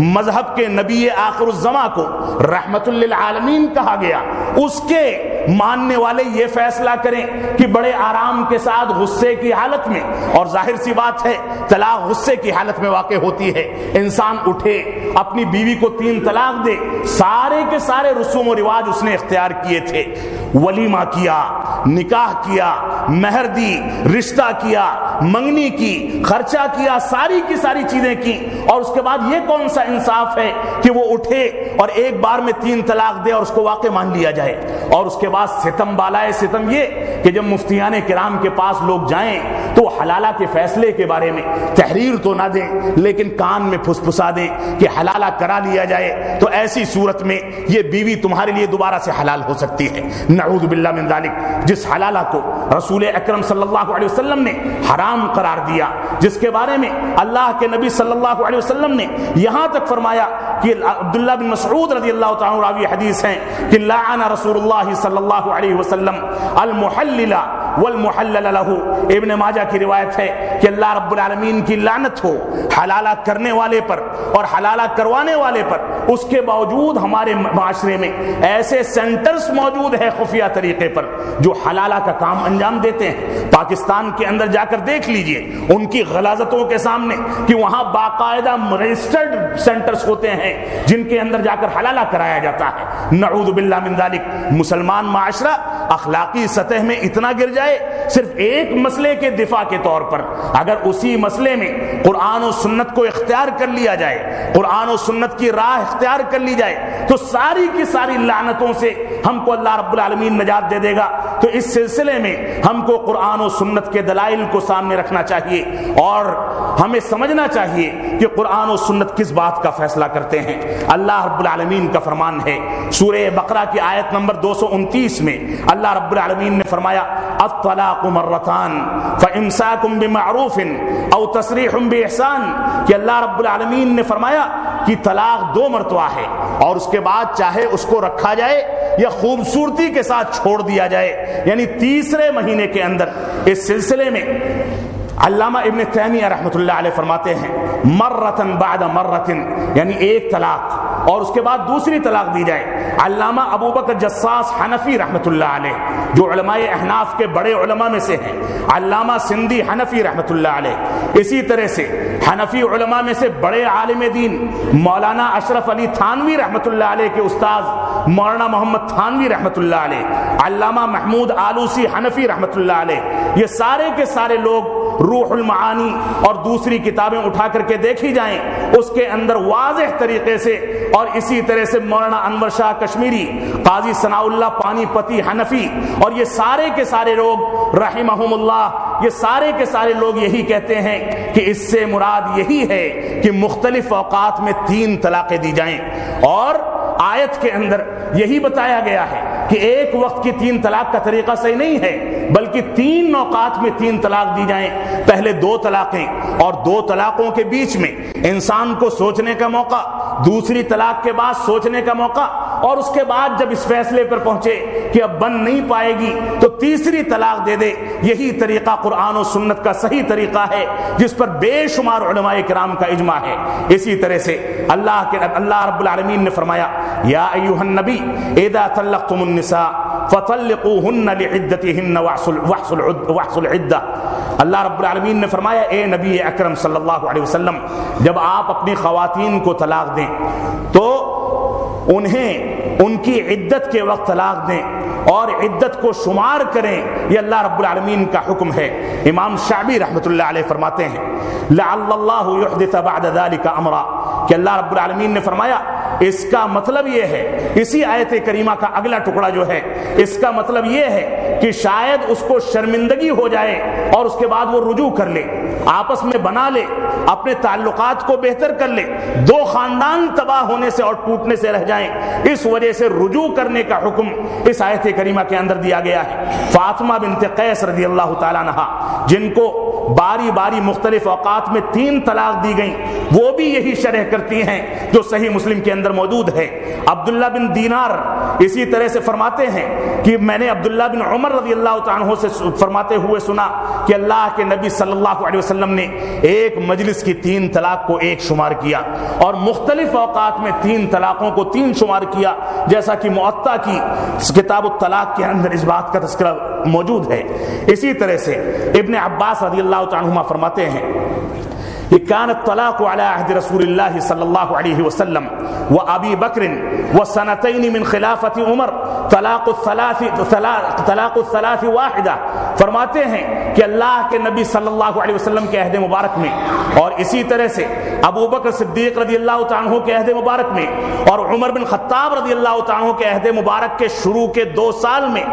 مذہب کے نبی آخر الزماں کو رحمت للعالمین کہا گیا، اس کے ماننے والے یہ فیصلہ کریں کہ بڑے آرام کے ساتھ غصے کی حالت میں، اور ظاہر سی بات ہے طلاق غصے کی حالت میں واقع ہوتی ہے، انسان اٹھے اپنی بیوی کو 3 طلاق دے، سارے کے سارے رسوم و رواج اس نے اختیار کیے تھے، ولیمہ کیا، نکاح کیا، مہر دی، رشتہ کیا، منگنی کی، خرچہ کیا، ساری کی ساری چیزیں کی، اور اس کے بعد یہ کون سا انصاف ہے کہ وہ اٹھے اور ایک بار میں 3 طلاق دے اور اس کو واقع مان لیا جائے؟ اور اس کے بعد ستم بالائے ستم یہ کہ جب مفتیان کرام کے پاس لوگ جائیں تو حلالہ کے فیصلے کے بارے میں تحریر تو نہ دیں لیکن کان میں پھسپھسا دیں کہ حلالہ کرا لیا جائے، تو ایسی صورت میں یہ بیوی تمہارے لیے دوبارہ سے حلال ہو سکتی ہے۔ نعوذ باللہ من ذالک، جس حلالہ کو رسول اکرم صلی اللہ علیہ وسلم نے حرام قرار دیا، جس کے بارے میں اللہ کے نبی صلی اللہ علیہ وسلم نے یہاں تک فرمایا کہ عبداللہ بن مسعود رضی اللہ تعالیٰ عنہ راوی حدیث ہیں کہ لعن رسول اللہ صلی اللہ علیہ وسلم المحلل والمحلل له، ابن ماجہ کی روایت ہے کہ اللہ رب العالمین کی لعنت ہو حلالہ کرنے والے پر اور حلالہ کروانے والے پر۔ اس کے باوجود ہمارے معاشرے میں ایسے سینٹرز موجود ہے خفیہ طریقے پر جو حلالہ کا کام انجام دیتے ہیں۔ پاکستان کے اندر جا کر دیکھ لیجئے ان کی غلاظتوں کے سامنے کہ وہاں باقاعدہ رجسٹرڈ سینٹرز ہوتے ہیں جن کے اندر جا کر حلالہ کرایا جاتا ہے۔ نعوذ باللہ من ذالک، مسلمان معاشرہ اخلاقی سطح میں اتنا گر جائے صرف ایک مسئلے کے دفاع کے طور پر، اگر اسی مسئلے میں قرآن و سنت کو اختیار کر لیا جائے، قرآن و سنت کی راہ اختیار کر لی جائے تو ساری کی ساری لعنتوں سے ہم کو اللہ رب العالمین نجات دے دے گا۔ تو اس سلسلے میں ہم کو قرآن و سنت کے دلائل کو سامنے رکھنا چاہیے اور ہمیں سمجھنا چاہیے کہ قرآن و سنت کس بات کا فیصلہ کرتے ہیں۔ اللہ رب العالمین کا فرمان ہے سورہ بقرہ کی آیت نمبر 229 میں، اللہ رب العالمین نے فرمایا الطلاق مرتان فامساک بمعروف او تسریح باحسان، کہ اللہ رب العالمین نے فرمایا کہ طلاق 2 مرتبہ ہے اور اس کے بعد چاہے اس کو رکھا جائے یا خوبصورتی کے ساتھ چھوڑ دیا جائے، یعنی تیسرے مہینے کے اندر۔ اس سلسلے میں علامہ ابن تیمیہ رحمۃ اللہ علیہ فرماتے ہیں مرتن بعد مرتن، یعنی ایک طلاق اور اس کے بعد دوسری طلاق دی جائے۔ علامہ ابو بکر جساس حنفی رحمۃ اللہ علیہ جو علماء احناف کے بڑے علماء میں سے ہیں، علامہ سندھی حنفی رحمۃ اللہ علیہ، اسی طرح سے حنفی علماء میں سے بڑے عالم دین مولانا اشرف علی تھانوی رحمۃ اللہ علیہ کے استاذ مولانا محمد تھانوی رحمۃ اللہ علیہ، علامہ محمود آلوسی حنفی رحمۃ اللہ علیہ، یہ سارے کے سارے لوگ روح المعانی اور دوسری کتابیں اٹھا کر کے دیکھی جائیں، اس کے اندر واضح طریقے سے، اور اسی طرح سے مولانا انور شاہ کشمیری، قاضی ثناء اللہ پانی پتی حنفی، اور یہ سارے کے سارے لوگ رحمہم اللہ، یہ سارے کے سارے لوگ یہی کہتے ہیں کہ اس سے مراد یہی ہے کہ مختلف اوقات میں 3 طلاقیں دی جائیں، اور آیت کے اندر یہی بتایا گیا ہے کہ ایک وقت کی 3 طلاق کا طریقہ صحیح نہیں ہے، بلکہ 3 اوقات میں 3 طلاق دی جائیں، پہلے 2 طلاقیں، اور 2 طلاقوں کے بیچ میں انسان کو سوچنے کا موقع، دوسری طلاق کے بعد سوچنے کا موقع، اور اس کے بعد جب اس فیصلے پر پہنچے کہ اب بن نہیں پائے گی تو تیسری طلاق دے دے۔ یہی طریقہ قرآن و سنت کا صحیح طریقہ ہے، جس پر بے شمار علماء کرام کا اجماع ہے۔ اسی طرح سے اللہ رب العالمین نے فرمایا یا ایھا النبی اذا طلقتم النساء فطلقوهن لعدتهن واحصوا العدة۔ اللہ رب العالمین نے فرمایا اے نبی اکرم صلی اللہ علیہ وسلم، جب آپ اپنی خواتین کو طلاق دیں تو انہیں ان کی عدت کے وقت طلاق دیں اور عدت کو شمار کریں، یہ اللہ رب العالمین کا حکم ہے۔ امام شعبی رحمۃ اللہ علیہ فرماتے ہیں لعل اللہ یحدث بعد ذلك امرا، کہ اللہ رب العالمین نے فرمایا اس کا مطلب یہ ہے، اسی آیت کریمہ کا اگلا ٹکڑا جو ہے اس کا مطلب یہ ہے کہ شاید اس کو شرمندگی ہو جائے اور اس کے بعد وہ رجوع کر لے، آپس میں بنا لے، اپنے تعلقات کو بہتر کر لے، 2 خاندان تباہ ہونے سے اور ٹوٹنے سے رہ جائیں، اس وجہ سے رجوع کرنے کا حکم اس آیت کریمہ کے اندر دیا گیا ہے۔ فاطمہ بنت قیس رضی اللہ تعالیٰ عنہا، جن کو باری باری مختلف اوقات میں 3 طلاق دی گئیں، وہ بھی یہی شرح کرتی ہیں جو صحیح مسلم کے اندر موجود ہے۔ عبداللہ بن دینار اسی طرح سے فرماتے ہیں کہ میں نے عبداللہ بن عمر رضی اللہ تعالیٰ عنہ سے فرماتے ہوئے سنا کہ اللہ کے نبی صلی اللہ علیہ وسلم نے ایک مجلس کی 3 طلاق کو 1 شمار کیا، اور مختلف اوقات میں 3 طلاقوں کو 3 شمار کیا، جیسا کہ معطا کی کتاب الطلاق کے اندر اس بات کا تذکرہ موجود ہے۔ اسی طرح سے ابن عباس رضی اللہ تعالیٰ عنہما فرماتے ہیں کہ كان الطلاق على عهد رسول الله صلى الله عليه وسلم وابي بكر وسنتين من خلافة عمر طلاق الثلاث واحدة۔ فرماتے ہیں کہ اللہ کے نبی صلی اللہ علیہ وسلم کے عہد مبارک میں، اور اسی طرح سے ابو بکر صدیق رضی اللہ تعالیٰ عنہ کے عہد مبارک میں، اور عمر بن خطاب رضی اللہ تعالیٰ عنہ کے عہد مبارک کے شروع کے 2 سال میں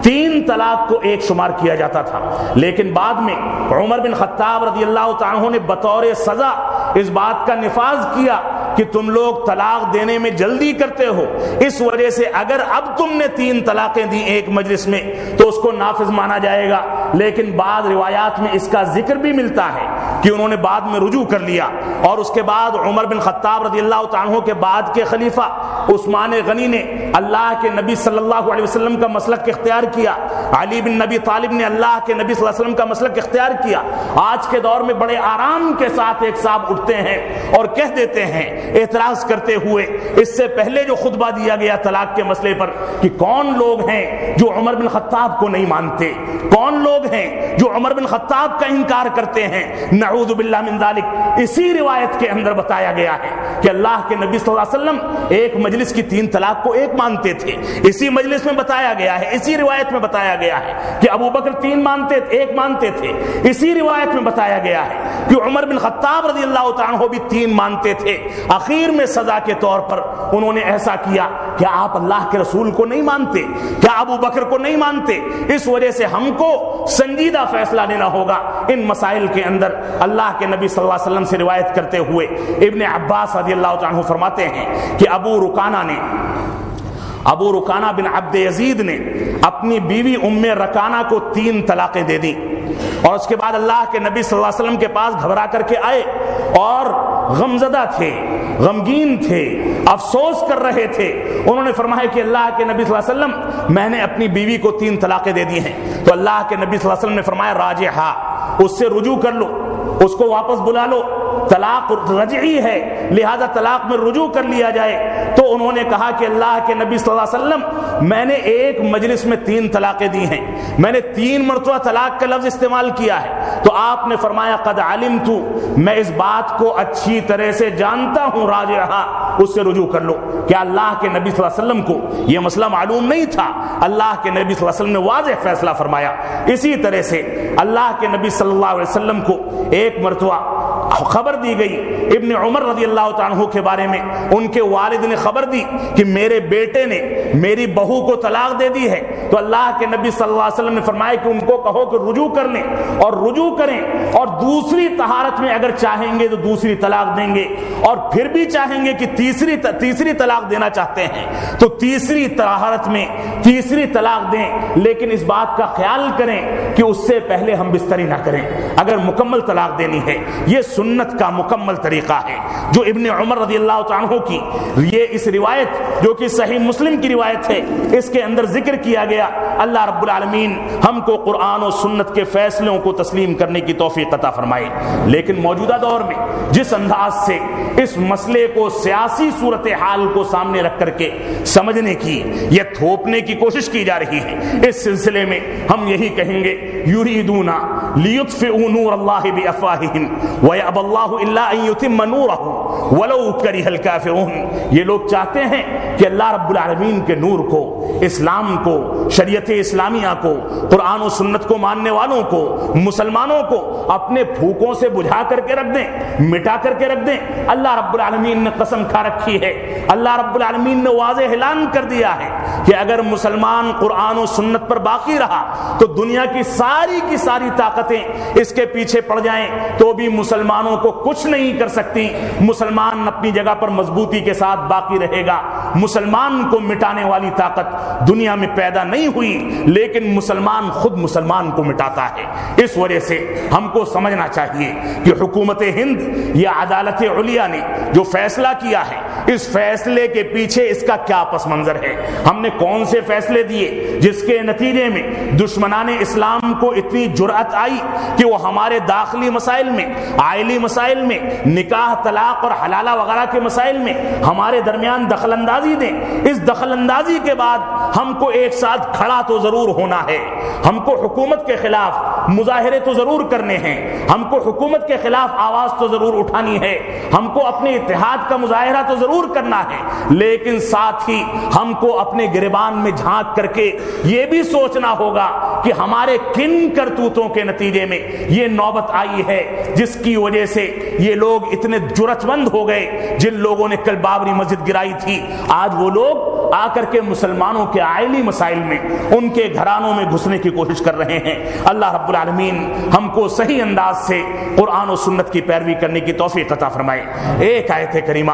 3 طلاق کو 1 شمار کیا جاتا تھا، لیکن بعد میں عمر بن خطاب رضی اللہ تعالیٰ عنہ نے بطور سزا اس بات کا نفاذ کیا کہ تم لوگ طلاق دینے میں جلدی کرتے ہو، اس وجہ سے اگر اب تم نے 3 طلاقیں دی ایک مجلس میں تو اس کو نافذ مانا جائے گا۔ لیکن بعض روایات میں اس کا ذکر بھی ملتا ہے کہ انہوں نے بعد میں رجوع کر لیا، اور اس کے بعد عمر بن خطاب رضی اللہ تعالیٰ عنہ کے بعد کے خلیفہ عثمان غنی نے اللہ کے نبی صلی اللہ علیہ وسلم کا مسلک اختیار کیا، علی بن نبی طالب نے اللہ کے نبی صلی اللہ علیہ وسلم کا مسلک اختیار کیا۔ آج کے دور میں بڑے آرام کے ساتھ ایک صاحب اٹھتے ہیں اور کہہ دیتے ہیں اعتراض کرتے ہوئے، اس سے پہلے جو خطبہ دیا گیا طلاق کے مسئلے پر، کہ کون لوگ ہیں جو عمر بن خطاب کو نہیں مانتے، کون لوگ ہیں جو عمر بن خطاب کا انکار کرتے ہیں، نعوذ باللہ من ذالک۔ اسی روایت کے اندر بتایا گیا ہے کہ اللہ کے نبی صلی اللہ علیہ وسلم ایک مجلس کی 3 طلاق کو 1 مانتے تھے۔ اسی مجلس میں بتایا گیا ہے، اسی روایت میں بتایا گیا ہے کہ ابو بکر 1 مانتے تھے۔ اسی روایت میں بتایا گیا ہے کہ عمر بن خطاب رضی اللہ تعالیٰ عنہ بھی 3 مانتے تھے۔ آخر میں سزا کے طور پر انہوں نے ایسا کیا کہ آپ اللہ کے رسول کو نہیں مانتے، کیا ابو بکر کو نہیں مانتے، اس وجہ سے ہم کو سنجیدہ فیصلہ لینا ہوگا ان مسائل کے اندر۔ اللہ کے نبی صلی اللہ علیہ وسلم سے روایت کرتے ہوئے ابن عباس رضی اللہ تعالیٰ عنہ فرماتے ہیں کہ ابو رکانہ بن عبد یزید نے اپنی بیوی ام رکانہ کو 3 طلاقیں دے دی، اور اس کے بعد اللہ کے نبی صلی اللہ علیہ وسلم کے پاس گھبرا کر کے آئے اور غمزدہ تھے، غمگین تھے، افسوس کر رہے تھے۔ انہوں نے فرمایا کہ اللہ کے نبی صلی اللہ علیہ وسلم میں نے اپنی بیوی کو 3 طلاقیں دے دی ہیں۔ تو اللہ کے نبی صلی اللہ علیہ وسلم نے فرمایا راجعھا، اس سے رجوع کر لو، اس کو واپس بلا لو، طلاق رجعی ہے لہذا طلاق میں رجوع کر لیا جائے۔ تو انہوں نے کہا کہ اللہ کے نبی صلی اللہ علیہ وسلم میں نے ایک مجلس میں 3 طلاقیں دی ہیں، میں نے 3 مرتبہ طلاق کا لفظ استعمال کیا ہے۔ تو آپ نے فرمایا قد علمت، میں اس بات کو اچھی طرح سے جانتا ہوں، راجعھا، اس سے رجوع کر لو۔ کیا اللہ کے نبی صلی اللہ علیہ وسلم کو یہ مسئلہ معلوم نہیں تھا؟ اللہ کے نبی صلی اللہ علیہ وسلم نے واضح فیصلہ فرمایا۔ اسی طرح سے اللہ کے نبی صلی اللہ علیہ وسلم کو ایک مرتبہ خبر دی گئی ابن عمر رضی اللہ تعالیٰ عنہ کے بارے میں، ان کے والد نے خبر دی کہ میرے بیٹے نے میری بہو کو طلاق دے دی ہے، تو اللہ کے نبی صلی اللہ علیہ وسلم نے فرمایا کہ ان کو کہو کہ رجوع کر لیں، اور رجوع کریں، اور دوسری طہارت میں اگر چاہیں گے تو دوسری طلاق دیں گے، اور پھر بھی چاہیں گے کہ تیسری طلاق دینا چاہتے ہیں تو تیسری طہارت میں تیسری طلاق دیں، لیکن اس بات کا خیال کریں کہ اس سے پہلے ہم بستری نہ کریں اگر مکمل طلاق دینی ہے۔ یہ سنت کا مکمل طریقہ ہے جو ابن عمر رضی اللہ عنہ کی یہ اس روایت جو کہ صحیح مسلم کی روایت ہے، اس کے اندر ذکر کیا گیا۔ اللہ رب العالمین ہم کو قرآن و سنت کے فیصلوں کو تسلیم کرنے کی توفیق عطا فرمائے۔ لیکن موجودہ دور میں جس انداز سے اس مسئلے کو سیاسی صورتحال کو سامنے رکھ کر کے سمجھنے کی یا تھوپنے کی کوشش کی جا رہی ہے، اس سلسلے میں ہم یہی کہیں گے، یریدون لیطفئوا نور اللہ بافواہہم ویأبی اللہ الا ان یتم نورہ ولو کرہ الکافرون۔ یہ لوگ چاہتے ہیں کہ اللہ رب العالمین کے نور کو، اسلام کو، شریعت اسلامیہ کو، قرآن و سنت کو ماننے والوں کو، مسلمانوں کو اپنے پھوکوں سے بجھا کر کے رکھ دیں، مٹا کر کے رکھ دیں۔ اللہ رب العالمین نے قسم کھا رکھی ہے، اللہ رب العالمین نے واضح اعلان کر دیا ہے کہ اگر مسلمان قرآن و سنت پر باقی رہا تو دنیا کی ساری طاقتیں اس کے پیچھے پڑ جائیں تو بھی مسلمانوں کو کچھ نہیں کر سکتی۔ مسلمان اپنی جگہ پر مضبوطی کے ساتھ باقی رہے گا۔ مسلمان کو مٹانے والی طاقت دنیا میں پیدا نہیں ہوئی، لیکن مسلمان خود مسلمان کو مٹاتا ہے۔ اس وجہ سے ہم کو سمجھنا چاہیے کہ حکومت ہند یا عدالت علیہ نے جو فیصلہ کیا ہے، اس فیصلے کے پیچھے اس کا کیا پس منظر ہے، ہم نے کون سے فیصلے دیے جس کے نتیجے میں دشمنان اسلام کو اتنی جرأت آئی کہ وہ ہمارے داخلی مسائل میں، عائلی مسائل میں، نکاح، طلاق اور حلالہ وغیرہ کے مسائل میں ہمارے درمیان دخل اندازی دیں۔ اس دخل اندازی کے بعد ہم کو ایک ساتھ کھڑا تو ضرور ہونا ہے، ہم کو حکومت کے خلاف مظاہرے تو ضرور کرنے ہیں، ہم کو حکومت کے خلاف آواز تو ضرور اٹھانی ہے، ہم کو اپنے اتحاد کا مظاہرہ تو ضرور کرنا ہے، لیکن ساتھ ہی ہم کو اپنے گریبان میں جھانک کر کے یہ بھی سوچنا ہوگا کہ ہمارے کن کرتوتوں کے نتیجے میں یہ نوبت آئی ہے جس کی وجہ سے یہ لوگ اتنے جرأت مند ہو گئے۔ جن لوگوں نے کل بابری مسجد گرائی تھی، آج وہ لوگ آ کر کے مسلمانوں کے عائلی مسائل میں ان کے گھرانوں میں گھسنے کی کوشش کر رہے ہیں۔ اللہ رب العالمین ہم کو صحیح انداز سے قرآن و سنت کی پیروی کرنے کی توفیق عطا فرمائے۔ ایک آیت کریمہ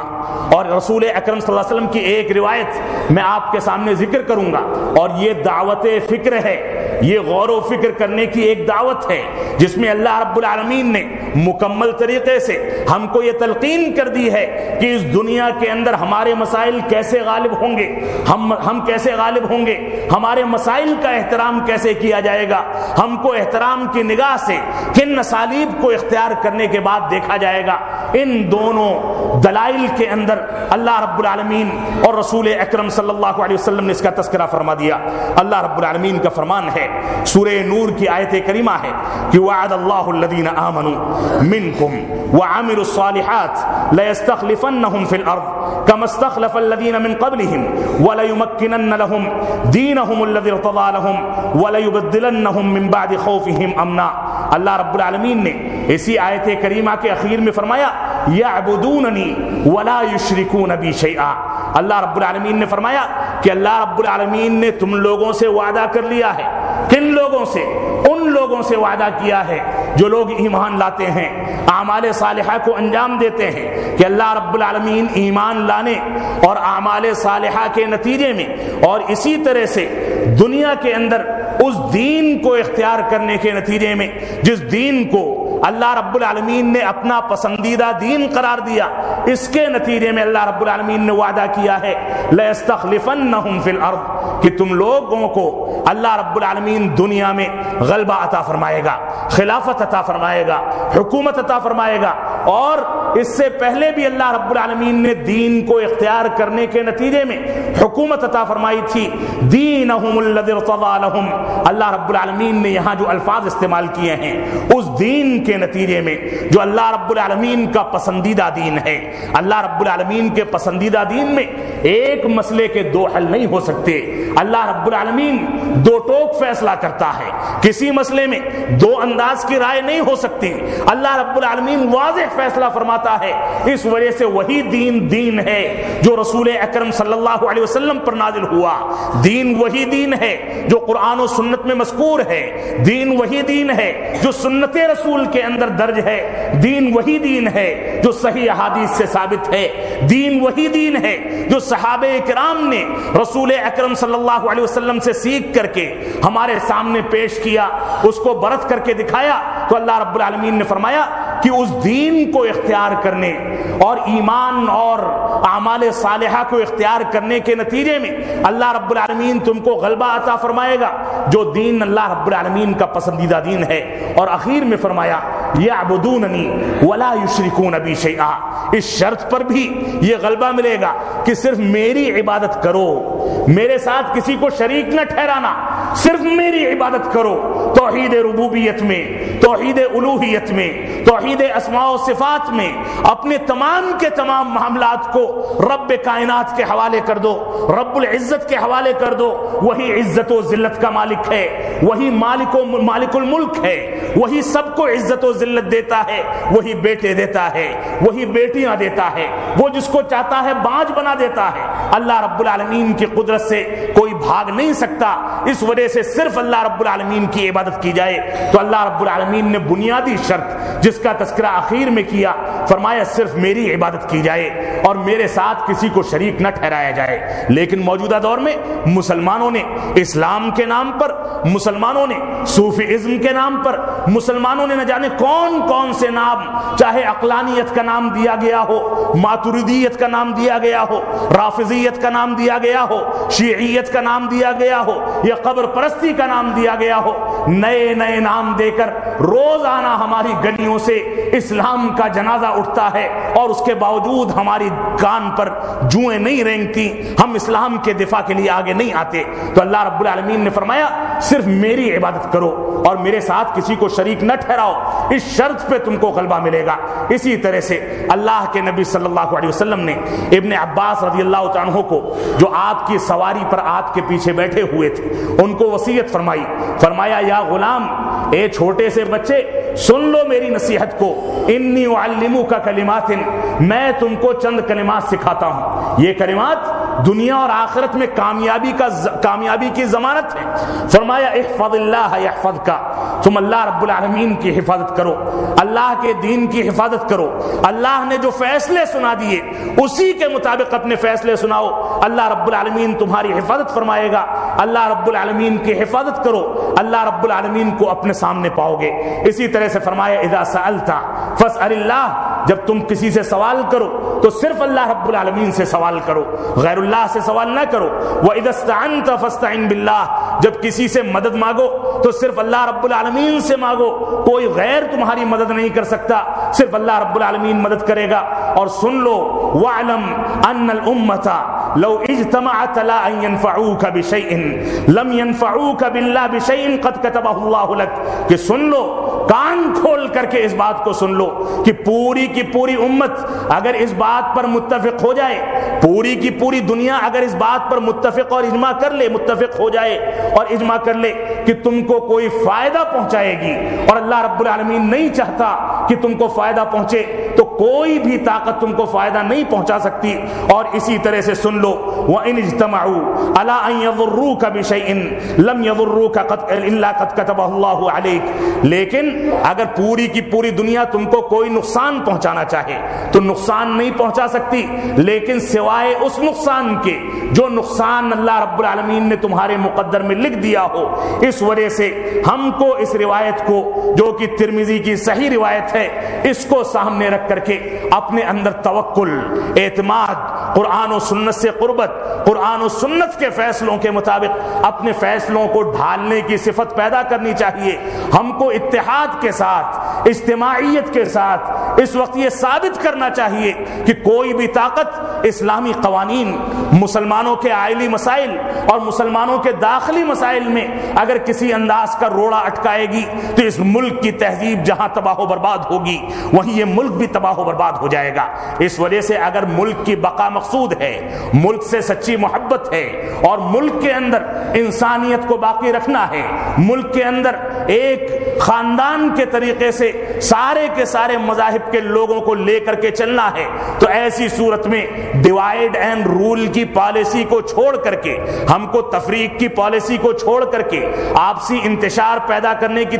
اور رسول اکرم صلی اللہ علیہ وسلم کی ایک روایت میں آپ کے سامنے ذکر کروں گا، اور یہ دعوت فکر ہے، یہ غور و فکر کرنے کی ایک دعوت ہے جس میں اللہ رب العالمین نے مکمل طریقے سے ہم کو یہ تلقین کر دی ہے کہ اس دنیا کے اندر ہمارے مسائل کیسے غالب ہوں گے، ہم کیسے غالب ہوں گے، ہمارے مسائل کا احترام کیسے کیا جائے گا، ہم کو احترام کی نگاہ سے کن اسالیب کو اختیار کرنے کے بعد دیکھا جائے گا۔ ان دونوں دلائل کے اندر اللہ رب العالمین اور رسول اکرم صلی اللہ علیہ وسلم نے اس کا تذکرہ فرما دیا۔ اللہ رب العالمین کا فرمان ہے، سورہ نور کی آیت کریمہ ہے کہ وعد اللہ الذین آمنوا منکم وعملوا الصالحات لیستخلفنہم فی الارض کما استخلف الذین من قبلہم وليمكنن لهم دینہم الذی ارتضى لهم وليبدلنہم من بعد خوفہم امنا۔ اللہ رب العالمین نے اسی آیت کریمہ کے اخیر میں فرمایا یعبدوننی ولا یشرکون بی شیئا۔ اللہ رب العالمین نے فرمایا کہ اللہ رب العالمین نے تم لوگوں سے وعدہ کر لیا ہے۔ کن لوگوں سے؟ ان لوگوں سے وعدہ کیا ہے جو لوگ ایمان لاتے ہیں، اعمال صالحہ کو انجام دیتے ہیں، کہ اللہ رب العالمین ایمان لانے اور اعمال صالحہ کے نتیجے میں اور اسی طرح سے دنیا کے اندر اس دین کو اختیار کرنے کے نتیجے میں جس دین کو اللہ رب العالمین نے اپنا پسندیدہ دین قرار دیا، اس کے نتیجے میں اللہ رب العالمین نے وعدہ کیا ہے لَيَسْتَخْلِفَنَّهُمْ فِي الْأَرْضِ، کہ تم لوگوں کو اللہ رب العالمین دنیا میں غلبہ عطا فرمائے گا، خلافت عطا فرمائے گا، حکومت عطا فرمائے گا، اور اس سے پہلے بھی اللہ رب العالمین نے دین کو اختیار کرنے کے نتیجے میں حکومت عطا فرمائی تھی. دینہم الذی ارتضی لہم, اللہ رب العالمین نے یہاں جو الفاظ استعمال کیے ہیں اس دین کے نتیجے میں جو اللہ رب العالمین کا پسندیدہ دین ہے. اللہ رب العالمین کے پسندیدہ دین میں ایک مسئلے کے دو حل نہیں ہو سکتے. اللہ رب العالمین دو ٹوک فیصلہ کرتا ہے, کسی مسئلے میں دو انداز کی رائے نہیں ہو سکتی. اللہ رب العالمین واضح فیصلہ فرماتا ہے. اس وجہ سے وہی دین ہے جو رسول اکرم صلی اللہ علیہ وسلم پر نازل ہوا. دین وہی دین ہے جو قرآن و سنت میں مذکور ہے. دین وہی دین ہے جو سنت رسول کے اندر درج ہے. دین وہی دین ہے جو صحیح احادیث سے ثابت ہے. دین وہی دین ہے جو صحابہ کرام نے رسول اکرم صلی اللہ علیہ وسلم سے سیکھ کر کے ہمارے سامنے پیش کیا, اس کو برت کر کے دکھایا. تو اللہ رب العالمین نے فرمایا کہ اس دین کو اختیار کرنے اور ایمان اور اعمال صالحہ کو اختیار کرنے کے نتیجے میں اللہ رب العالمین تم کو غلبہ عطا فرمائے گا, جو دین اللہ رب العالمین کا پسندیدہ دین ہے. اور اخیر میں فرمایا یعبدوننی ولا یشرکون بی شیئا, اس شرط پر بھی یہ غلبہ ملے گا کہ صرف میری عبادت کرو, میرے ساتھ کسی کو شریک نہ ٹھہرانا, صرف میری عبادت کرو. توحید ربوبیت میں, توحید الوہیت میں, توحید اسماء و صفات میں اپنے تمام کے تمام معاملات کو رب کائنات کے حوالے کر دو, رب العزت کے حوالے کر دو. وہی عزت و ذلت کا مالک ہے, وہی مالک الملک ہے, وہی سب کو عزت و ذلت دیتا ہے, وہی بیٹے دیتا ہے, وہی بیٹیاں دیتا ہے, وہ جس کو چاہتا ہے باج بنا دیتا ہے. اللہ رب العالمین کی قدرت سے کوئی بھاگ نہیں سکتا. اس وجہ سے صرف اللہ رب العالمین کی عبادت کی جائے. تو اللہ رب العالمین نے بنیادی شرط جس کا تذکرہ آخر میں کیا, فرمایا صرف میری عبادت کی جائے اور میرے ساتھ کسی کو شریک نہ ٹھہرایا جائے. لیکن موجودہ دور میں مسلمانوں نے اسلام کے نام پر, مسلمانوں نے صوفیزم کے نام پر, مسلمانوں نے نہ جانے کون کون سے نام, چاہے عقلانیت کا نام دیا گیا ہو, ماتریدیت کا نام دیا گیا ہو, رافضیت کا نام دیا گیا ہو, شیعیت کا نام دیا گیا ہو, یا قبر پرستی کا نام دیا گیا ہو, نئے نئے نام دے کر روزانہ ہماری گلیوں سے اسلام کا جنازہ اٹھتا ہے, اور اس کے باوجود ہماری کان پر جوئیں نہیں رینگتی, ہم اسلام کے دفاع کے لیے آگے نہیں آتے. تو اللہ رب العالمین نے فرمایا صرف میری عبادت کرو اور میرے ساتھ کسی کو شریک نہ ٹھہراؤ, اس شرط پہ تم کو غلبہ ملے گا. اسی طرح سے اللہ کے نبی صلی اللہ علیہ وسلم نے ابن عباس رضی اللہ تعالیٰ عنہ کو, جو آپ کی سواری پر آپ کے پیچھے بیٹھے ہوئے تھے, ان کو وصیت فرمائی. فرمایا یا غلام, اے چھوٹے سے بچے, سن لو میری نصیحت کو. انی اعلمک کلمات, میں تم کو چند کلمات سکھاتا ہوں. یہ کلمات دنیا اور آخرت میں کامیابی کی ضمانت ہے. فرمایا احفظ اللہ یحفظک, تم اللہ رب العالمین کی حفاظت کرو, اللہ کے دین کی حفاظت کرو. اللہ نے جو فیصلے سنا دیے اسی کے مطابق اپنے فیصلے سناؤ, اللہ رب العالمین تمہاری حفاظت فرمائے گا. اللہ رب العالمین کی حفاظت کرو, اللہ رب العالمین کو اپنے سامنے پاؤ گے. اسی طرح سے فرمایا اذا سألت فاسأل اللہ, جب تم کسی سے سوال کرو تو صرف اللہ رب العالمین سے سوال کرو, غیر اللہ سے سوال نہ کرو. وَإِذَا اسْتَعَنْتَ فَاسْتَعِنْ بِاللَّهِ, جب کسی سے مدد مانگو تو صرف اللہ رب العالمین سے مانگو, کوئی غیر تمہاری مدد نہیں کر سکتا, صرف اللہ رب العالمین مدد کرے گا. اور سن لو وَاعْلَمْ أَنَّ الْأُمَّةَ لَوْ اجْتَمَعَتْ لَا أَن يَنْفَعُوكَ بِشَيْءٍ لَمْ يَنْفَعُوكَ بِاللَّهِ بِشَيْءٍ قَدْ كَتَبَهُ اللَّهُ لَكَ, کہ سن لو, کان کھول کر کے اس بات کو سن لو کہ پوری کی پوری امت اگر اس بات پر متفق ہو جائے, پوری کی پوری دنیا اگر اس بات پر متفق اور اجماع کر لے, متفق ہو جائے اور اجماع کر لے کہ تم کو کوئی فائدہ پہنچائے گی, اور اللہ رب العالمین نہیں چاہتا کہ تم کو فائدہ پہنچے, تو کوئی بھی طاقت تم کو فائدہ نہیں پہنچا سکتی. اور اسی طرح سے سن لو وَإِنِ اجْتَمَعُوا عَلَىٰ أَن يَضُرُّوكَ بِشَيْءٍ لَمْ يَضُرُّوكَ إِلَّا قَدْ كَتَبَهُ اللَّهُ عَلَيْكَ, لیکن اگر پوری کی پوری دنیا تم کو کوئی نقصان پہنچانا چاہے تو نقصان نہیں پہنچا سکتی, لیکن سوائے اس نقصان کے جو نقصان اللہ رب العالمین نے تمہارے مقدر میں لکھ دیا ہو. اس وجہ سے ہم کو اس روایت کو, جو کہ ترمذی کی صحیح روایت ہے, اس کو سامنے رکھ کر کے اپنے اندر توکل, اعتماد, قرآن و سنت سے قربت, قرآن و سنت کے فیصلوں کے مطابق اپنے فیصلوں کو ڈھالنے کی صفت پیدا کرنی چاہیے. ہم کو اتحاد کے ساتھ, اجتماعیت کے ساتھ, اس وقت یہ ثابت کرنا چاہیے کہ کوئی بھی طاقت اسلامی قوانین، مسلمانوں کے آئلی مسائل اور مسلمانوں کے داخلی مسائل میں اگر کسی انداز کا روڑا اٹکائے گی تو اس ملک کی تہذیب جہاں تباہ و برباد ہوگی وہیں یہ ملک بھی تباہ و برباد ہو جائے گا۔ اس وجہ سے اگر ملک کی بقا مقصود ہے، ملک سے سچی محبت ہے اور ملک کے اندر انسانیت کو باقی رکھنا ہے، ملک کے اندر ایک خاندان کے طریقے سے سارے کے سارے مذاہب کے لوگوں کو لے کر کے چلنا ہے، تو ایسی صورت میں ڈیوائیڈ اینڈ رول کی پالیسی کو چھوڑ کر کے، ہم کو تفریق کی پالیسی کو چھوڑ کر کے، آپسی انتشار پیدا کرنے کی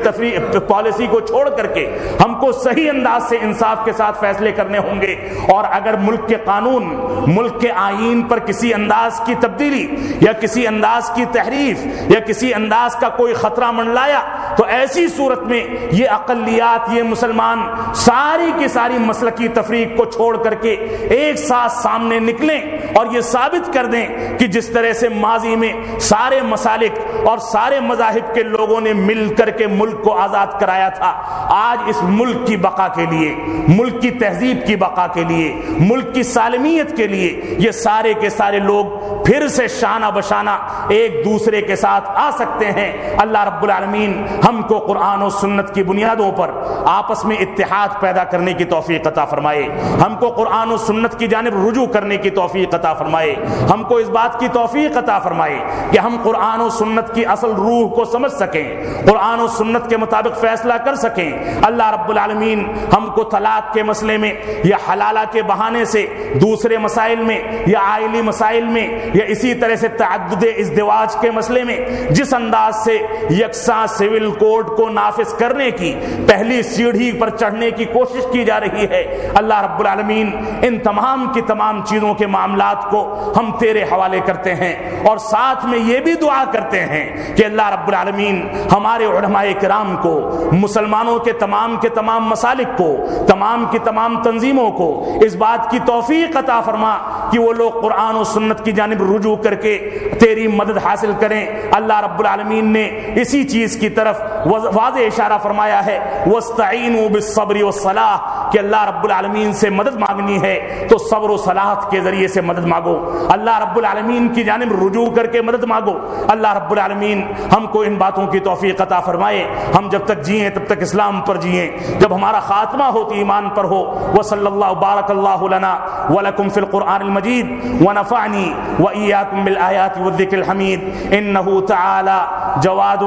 پالیسی کو چھوڑ کر کے ہم کو صحیح انداز سے انصاف کے ساتھ فیصلے کرنے ہوں گے۔ اور اگر ملک کے قانون، ملک کے آئین پر کسی انداز کی تبدیلی یا کسی انداز کی تحریف یا کسی انداز کا کوئی خطرہ منڈلایا تو ایسی صورت میں یہ اقلیات، یہ مسلمان ساری کی ساری مسلکی تفریق کو چھوڑ کر کے ایک ساتھ سامنے نکلیں اور یہ ثابت کر دیں کہ جس طرح سے ماضی میں سارے مسالک اور سارے مذاہب کے لوگوں نے مل کر کے ملک کو آزاد کرایا تھا، آج اس ملک کی بقا کے لیے، ملک کی تہذیب کی بقا کے لیے، ملک کی سالمیت کے لیے یہ سارے کے سارے لوگ پھر سے شانہ بشانہ ایک دوسرے کے ساتھ آ سکتے ہیں۔ اللہ رب العالمین ہم کو قرآن و سنت کی بنیادوں پر آپس میں اتحاد پیدا کرنے کی توفیق عطا فرمائے، ہم کو قرآن و سنت کی جانب رجوع کرنے کی توفیق عطا فرمائے، ہم کو اس بات کی توفیق عطا فرمائے کہ ہم قرآن و سنت کی اصل روح کو سمجھ سکیں، قرآن و سنت کے مطابق فیصلہ کر سکیں۔ اللہ رب العالمین ہم کو طلاق کے مسئلے میں یا حلالہ کے بہانے سے دوسرے مسائل میں یا آئلی مسائل میں یا اسی طرح سے تعدد ازدواج کے مسئلے میں جس انداز سے یکساں سول کوڈ کو نافذ کرنے کی پہلی سیڑھی پر چڑھنے کی کوشش کی جا رہی ہے، اللہ رب العالمین ان تمام کی تمام چیزوں کے معاملات کو ہم تیرے حوالے کرتے ہیں اور ساتھ میں یہ بھی دعا کرتے ہیں کہ اللہ رب العالمین ہمارے علماء کرام کو، مسلمانوں کے تمام مسالک کو، تمام کی تمام تنظیموں کو اس بات کی توفیق عطا فرما کہ وہ لوگ قرآن و سنت کی جانب رجوع کر کے تیری مدد حاصل کریں۔ اللہ رب العالمین نے اسی چیز کی طرف واضح اشارہ فرمایا ہے، وَاسْتَعِينُوا بِالصَّبْرِ وَالصَّلَاةِ کہ اللہ رب العالمین سے مدد مانگنی ہے تو صبر و صلاحت کے ذریعے سے مدد مانگو، اللہ رب العالمین کی جانب رجوع کر کے مدد مانگو۔ اللہ رب العالمین ہم کو ان باتوں کی توفیق عطا فرمائے، ہم جب تک جئیں تب تک اسلام پر جئیں، جب ہمارا خاتمہ ہو تو ایمان پر ہو۔ وصلی اللہ بارک اللہ لنا ولکم فی القرآن المجید ونفعنی وإیاکم بالآیات والذکر الحمید انہ تعالی جواد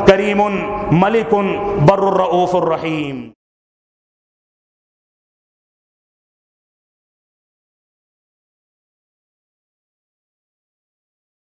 کریم ملک بر الرؤوف الرحیم۔